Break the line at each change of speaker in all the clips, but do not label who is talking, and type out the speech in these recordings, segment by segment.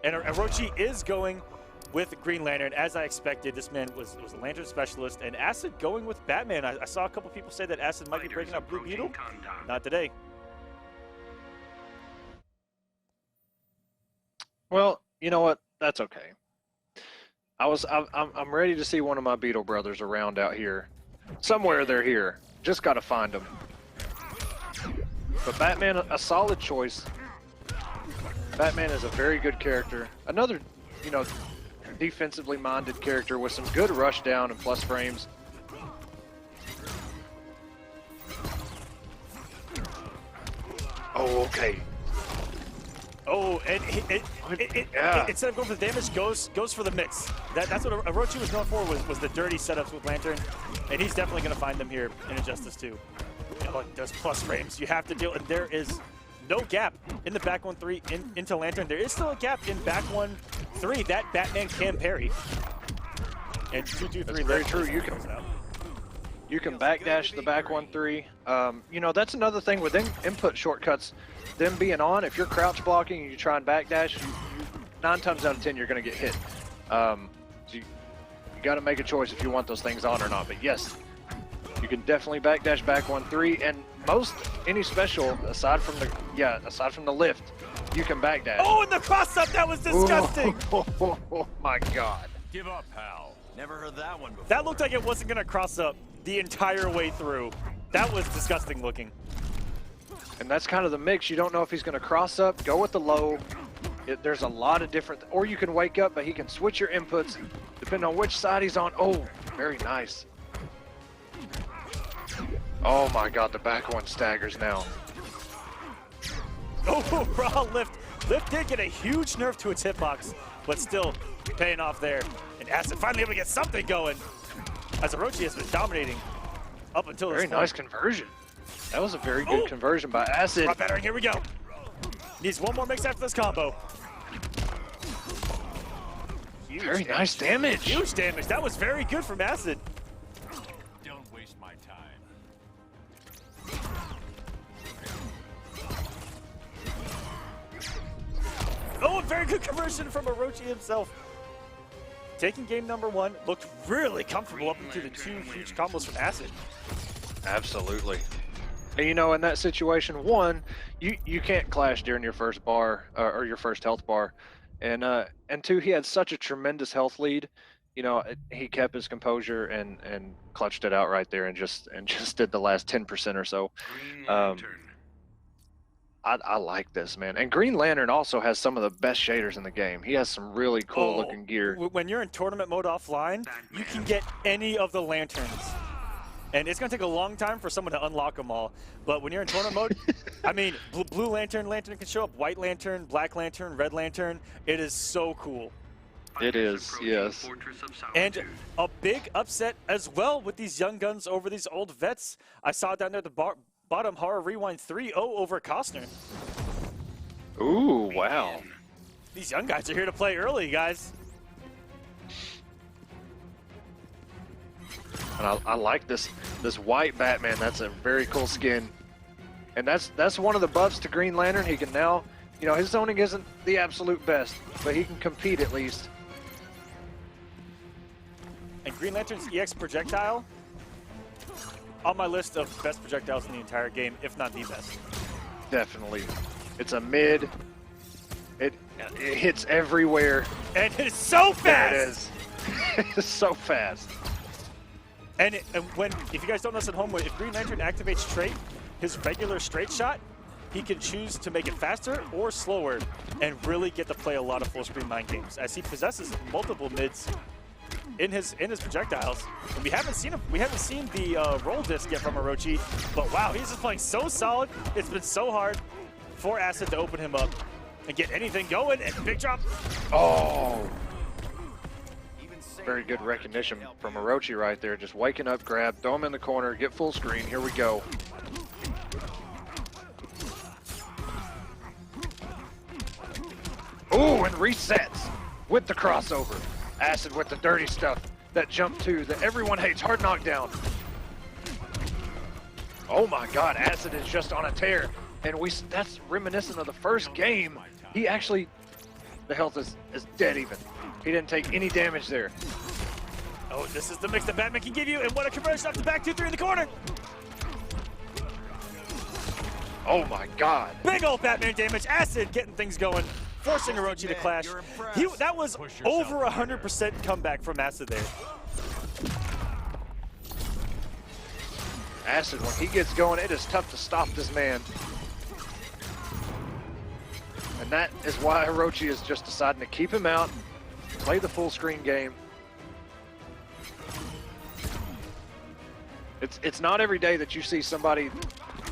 And Orochi is going with Green Lantern, as I expected. This man was a Lantern specialist, and Acid going with Batman. I saw a couple people say that Acid might be breaking out Blue Beetle. Not today.
Well, you know what? That's okay. I'm ready to see one of my Beetle brothers around out here. Somewhere they're here. Just got to find them. But Batman, a solid choice. Batman is a very good character. Another, you know, defensively minded character with some good rush down and plus frames. Oh, okay.
Oh, and instead of going for the damage, goes for the mix. That's what Orochi was known for, was the dirty setups with Lantern, and he's definitely going to find them here in Injustice 2. You know, like, there's plus frames you have to deal, and there is no gap in the back 1-3 into Lantern. There is still a gap in back 1-3 that Batman can parry. And 2-2-3.
That's very true. You can backdash the back 1-3. You know, that's another thing with input shortcuts. Them being on, if you're crouch blocking and you try and backdash, 9 times out of 10 you're going to get hit. So you got to make a choice if you want those things on or not. But yes, you can definitely backdash back 1-3, and most any special aside from the lift, you can backdash.
Oh, and the cross up, that was disgusting.
Oh my God!
Give up, pal. Never heard that one before.
That looked like it wasn't going to cross up the entire way through. That was disgusting looking.
And that's kind of the mix. You don't know if he's going to cross up, go with the low. There's a lot of different, or you can wake up, but he can switch your inputs depending on which side he's on. Oh, very nice. Oh my God, the back one staggers now.
Oh, raw lift. Lift did get a huge nerf to its hitbox, but still paying off there. And Acid finally able to get something going, as Orochi has been dominating up until this point.
Very nice conversion. That was a very good conversion by Acid.
Rock battering, here we go. Needs one more mix after this combo. Huge
very nice damage.
Huge damage. That was very good from Acid.
Don't waste my time.
Oh, a very good conversion from Orochi himself. Taking game number 1, looked really comfortable up into the 2 huge combos from Acid.
Absolutely. And you know, in that situation, 1, you can't clash during your first bar or your first health bar, and 2, he had such a tremendous health lead. You know, he kept his composure and clutched it out right there, and just did the last 10% or so. I like this, man. And Green Lantern also has some of the best shaders in the game. He has some really cool looking gear.
When you're in tournament mode offline, you can get any of the lanterns. And it's going to take a long time for someone to unlock them all. But when you're in tournament mode, I mean, blue lantern can show up, white lantern, black lantern, red lantern. It is so cool.
It is, yes.
And a big upset as well with these young guns over these old vets. I saw down there at the bottom, Horror Rewind 3-0 over Costner.
Ooh, wow.
These young guys are here to play early, guys.
And I like this white Batman. That's a very cool skin. And that's one of the buffs to Green Lantern. He can now, you know, his zoning isn't the absolute best, but he can compete at least.
And Green Lantern's EX projectile on my list of best projectiles in the entire game, if not the best.
Definitely. It's a mid. It hits everywhere.
And it is so fast!
There it is. It's so fast.
And if you guys don't know this at home, if Green Lantern activates trait, his regular straight shot, he can choose to make it faster or slower and really get to play a lot of full screen mind games, as he possesses multiple mids in his projectiles. And we haven't seen the roll disc yet from Orochi, but wow, he's just playing so solid. It's been so hard for Acid to open him up and get anything going. And big drop.
Oh. Very good recognition from Orochi right there. Just waking up, grab, throw him in the corner, get full screen. Here we go. Oh, and resets with the crossover. Acid with the dirty stuff. That jump 2 that everyone hates. Hard knockdown. Oh my God, Acid is just on a tear. And that's reminiscent of the first game. He actually The health is dead even. He didn't take any damage there.
Oh, this is the mix that Batman can give you, and what a conversion off the back 2-3 in the corner.
Oh my God.
Big old Batman damage. Acid getting things going, forcing Orochi to clash. That was over 100% comeback from Acid there.
Acid, when he gets going, it is tough to stop this man. And that is why Orochi is just deciding to keep him out, play the full screen game. It's not every day that you see somebody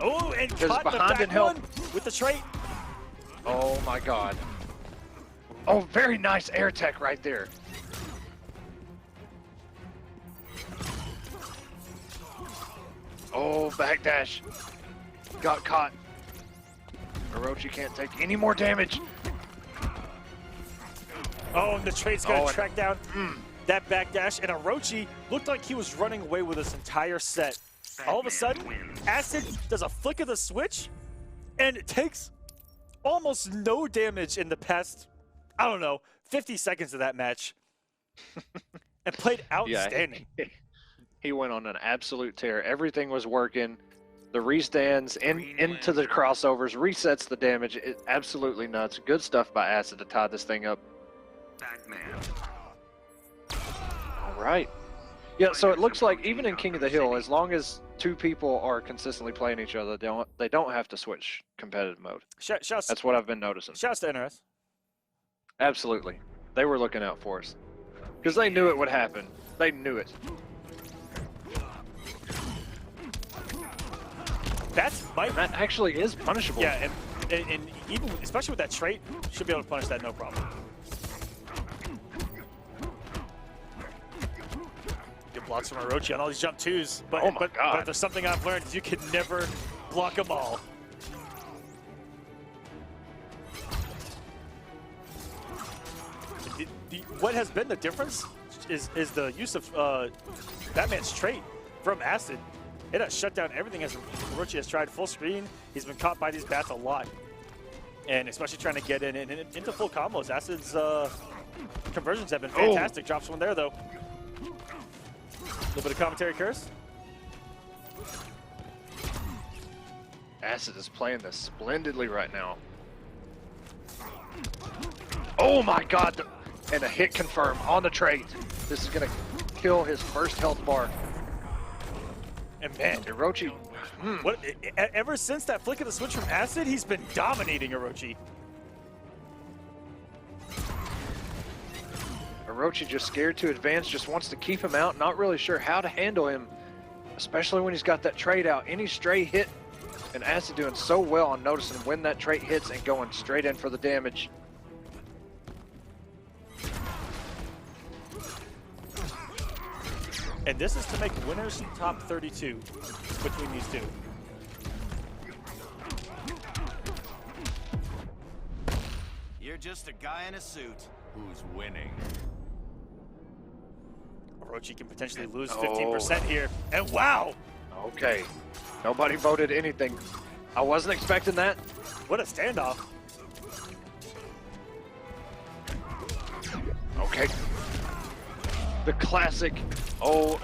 and
just
caught the
behind
back
and help.
one with the trait.
Oh my God. Oh, very nice air tech right there. Oh, backdash. Got caught. Orochi can't take any more damage.
Oh, and the trait's gonna
and-
track down that backdash, and Orochi looked like he was running away with this entire set. All of a sudden, Acid does a flick of the switch, and it takes almost no damage in the past, I don't know, 50 seconds of that match, and played outstanding.
Yeah, he went on an absolute tear. Everything was working. The restands into the crossovers, resets the damage. Absolutely nuts. Good stuff by Acid to tie this thing up. All right. Yeah, so it looks like even in King of the Hill, as long as two people are consistently playing each other, they don't have to switch competitive mode. That's what I've been noticing.
Shouts to NRS.
Absolutely. They were looking out for us. Because they knew it would happen. They knew it.
That
actually is punishable.
Yeah, and even, especially with that trait, should be able to punish that no problem. Good blocks from Orochi on all these jump twos, but,
oh my God.
But if there's something I've learned, is you can never block them all. What has been the difference is the use of Batman's trait from Acid. It has shut down everything as Orochi has tried full screen. He's been caught by these bats a lot. And especially trying to get into full combos. Acid's conversions have been fantastic. Drops one there, though. A little bit of commentary curse.
Acid is playing this splendidly right now. Oh my God. And a hit confirm on the trait. This is going to kill his first health bar.
And man,
Orochi,
ever since that flick of the switch from Acid, he's been dominating Orochi.
Orochi just scared to advance, just wants to keep him out, not really sure how to handle him, especially when he's got that trait out. Any stray hit, and Acid doing so well on noticing when that trait hits and going straight in for the damage.
And this is to make winners top 32 between these two.
You're just a guy in a suit who's winning.
Orochi can potentially lose 15% here. And wow!
Okay. Nobody voted anything. I wasn't expecting that.
What a standoff.
Okay. The classic. Oh,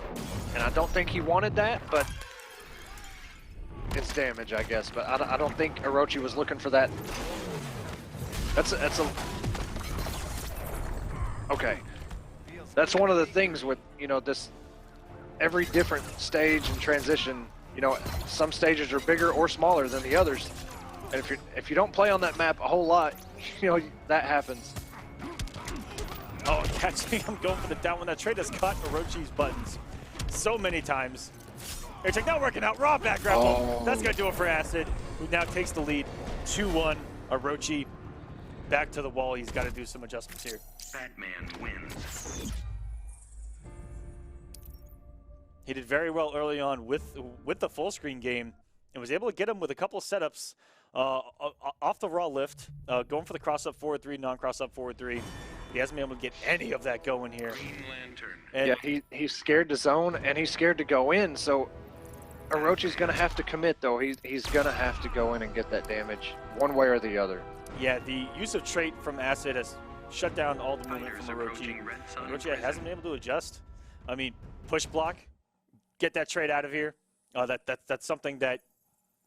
and I don't think he wanted that, but it's damage, I guess. But I don't think Orochi was looking for that. That's a. Okay. That's one of the things with, you know, this, every different stage and transition, you know, some stages are bigger or smaller than the others. And if you don't play on that map a whole lot, you know, that happens.
Oh, catching him going for the down when that trade has caught Orochi's buttons so many times. Air check not working out. Raw back grapple. That's going to do it for Acid, who now takes the lead 2-1. Orochi back to the wall. He's got to do some adjustments here.
Batman wins.
He did very well early on with the full screen game and was able to get him with a couple of setups off the raw lift, going for the cross up forward 3, non-cross up forward 3. He hasn't been able to get any of that going here.
Green Lantern.
And
yeah, he's scared to zone and he's scared to go in. So Orochi's gonna have to commit though. He's gonna have to go in and get that damage one way or the other.
yeah, the use of trait from Acid has shut down all the movement from Orochi. Orochi hasn't been able to adjust. I mean, push block, get that trade out of here. That's something that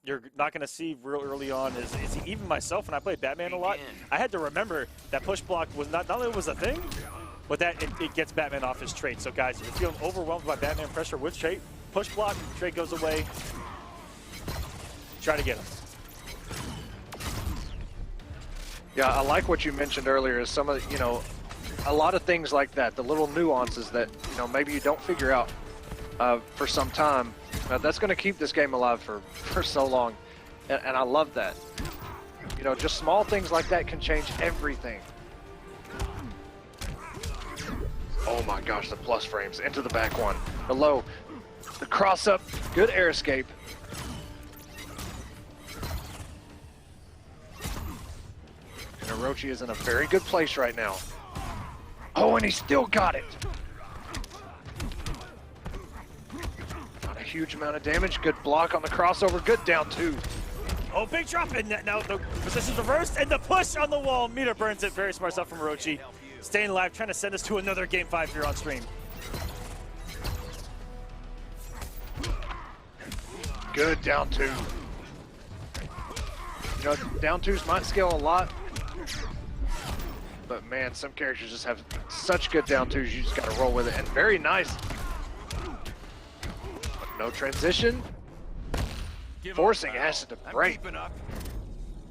you're not going to see real early on. Is even myself, when I played Batman a lot, I had to remember that push block was not only was a thing, but that it gets Batman off his trait. So guys, if you're feeling overwhelmed by Batman pressure with trait, push block, trait goes away. Try to get him.
Yeah, I like what you mentioned earlier. Is some of a lot of things like that, the little nuances that maybe you don't figure out for some time. That's going to keep this game alive for so long, and I love that. Just small things like that can change everything. Oh my gosh, the plus frames into the back one, the low, the cross up, good air escape. And Orochi is in a very good place right now. Oh, and he still got it. Not a huge amount of damage. Good block on the crossover. Good down two.
Oh, big drop in that. Now the position's reversed and the push on the wall. Meter burns it. Very smart stuff from Orochi. Staying alive, trying to send us to another Game 5 here on stream.
Good down two. Down twos might scale a lot. But man, some characters just have such good down twos, you just gotta roll with it. And very nice. But no transition. Forcing Acid to break.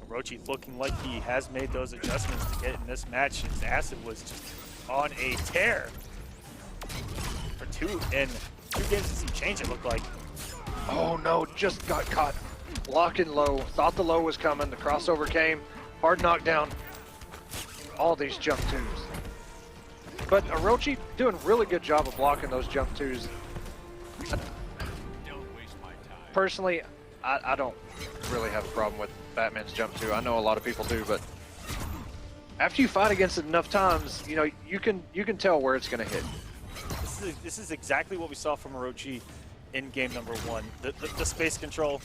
Orochi looking like he has made those adjustments to get in this match. His Acid was just on a tear. For two games since he changed, it looked like.
Oh no, just got caught. Locking low. Thought the low was coming. The crossover came. Hard knockdown. All these jump twos. But Orochi doing a really good job of blocking those jump twos. Personally, I don't really have a problem with Batman's jump two. I know a lot of people do, but after you fight against it enough times, you can tell where it's going to hit.
This is exactly what we saw from Orochi in game number 1. The space control,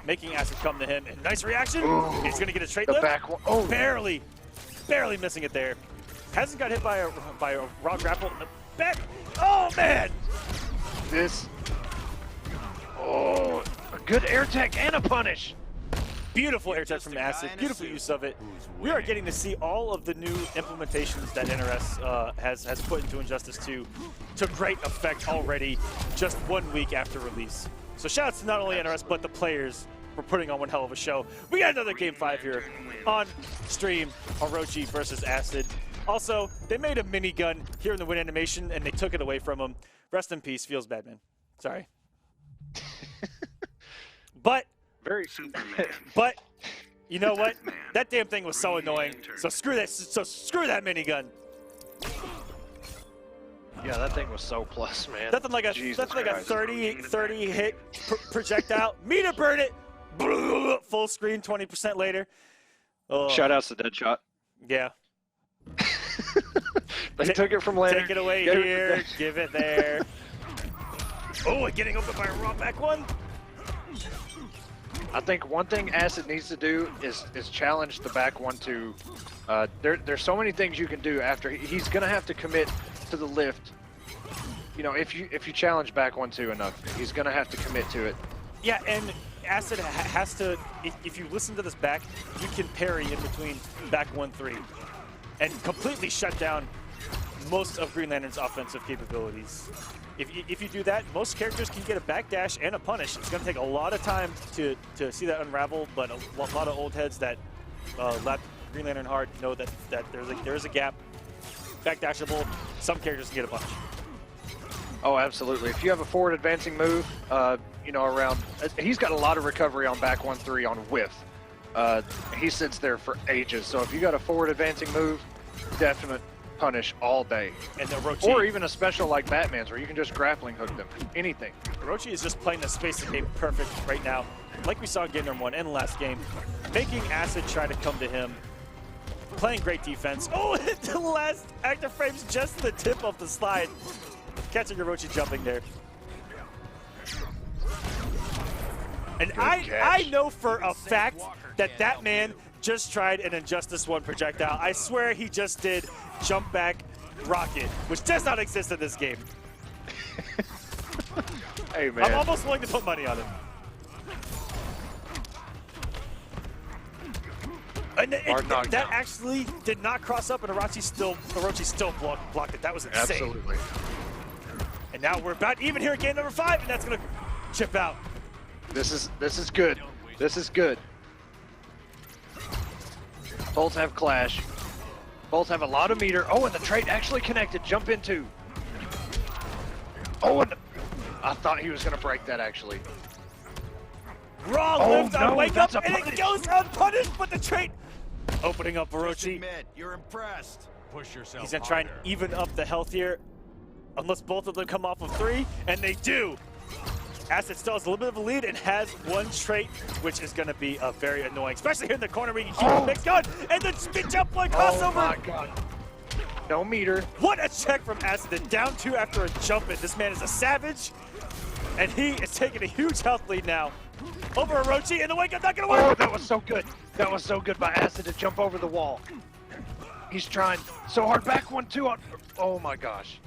making Acid come to him, and nice reaction.
Ooh,
he's going to get a straight
the
lift.
back one. Oh,
barely missing it there. Hasn't got hit by a raw grapple in the back. Oh man!
Oh, a good air tech and a punish.
Beautiful air tech from Acid. Beautiful use of it. We are getting to see all of the new implementations that NRS has put into Injustice 2 to great effect already, just 1 week after release. So shout out to not only NRS but the players for putting on one hell of a show. We got another Game 5 here on stream. Orochi versus Acid. Also, they made a minigun here in the win animation and they took it away from him. Rest in peace, feels bad, man. Sorry. But you know what? That damn thing was so annoying. So screw that. So screw that minigun.
Yeah, that thing was so plus, man.
Nothing like a 30 hit projectile. Meter burn it. Full screen 20% later.
Shout outs to Deadshot.
Yeah.
They took it from later.
Take it away here. Give it there. Oh, and getting open by a raw back one.
I think one thing Acid needs to do is challenge the back 1-2. There's so many things you can do after he's gonna have to commit to the lift. If you challenge back 1-2 enough, he's gonna have to commit to it.
Yeah, and Acid has to. If you listen to this back, you can parry in between back 1-3, and completely shut down most of Green Lantern's offensive capabilities. If you do that, most characters can get a backdash and a punish. It's going to take a lot of time to see that unravel, but a lot of old heads that lap Green Lantern hard know that there's a gap. Backdashable, some characters can get a punish.
Oh, absolutely. If you have a forward advancing move, around, he's got a lot of recovery on back 1-3 on whiff. He sits there for ages. So if you got a forward advancing move, definite punish all day.
And Orochi,
or even a special like Batman's where you can just grappling hook them. Anything.
Orochi is just playing the space game perfect right now. Like we saw in game number 1 and the last game. Making Acid try to come to him. Playing great defense. Oh, the last active frame's just the tip of the slide. Catching Orochi jumping there. And I know for a fact that man just tried an Injustice 1 projectile. I swear he just did jump back rocket, which does not exist in this game.
Hey, man.
I'm almost willing to put money on it. And that actually did not cross up, and Orochi still blocked it. That was insane.
Absolutely.
And now we're about even here at game number 5, and that's gonna chip out.
This is good. This is good. Both have clash. Both have a lot of meter. Oh, and the trait actually connected. Jump in 2. Oh, and I thought he was gonna break that actually.
Raw lift on wake up, and it goes unpunished, but the trait opening up Orochi.
Admit, you're impressed. Push yourself.
He's gonna try and even up the health here, unless both of them come off of 3, and they do. Acid still has a little bit of a lead and has 1 trait, which is gonna be very annoying, especially here in the corner where you can keep the mix going, and then spin jump like crossover.
Oh my god. No meter.
What a check from Acid, and down 2 after a jump in. This man is a savage, and he is taking a huge health lead now over Orochi, and the wake up not gonna work.
Oh, that was so good. That was so good by Acid to jump over the wall. He's trying so hard. Back 1-2 on. Oh my gosh.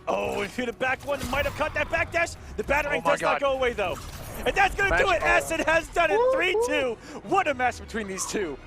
Oh, if he'd have back 1, might have caught that backdash. The battering
Oh my
does not
God.
go away though. And that's gonna do it.
Match-
Acid has done it. 3-2. What a match between these two.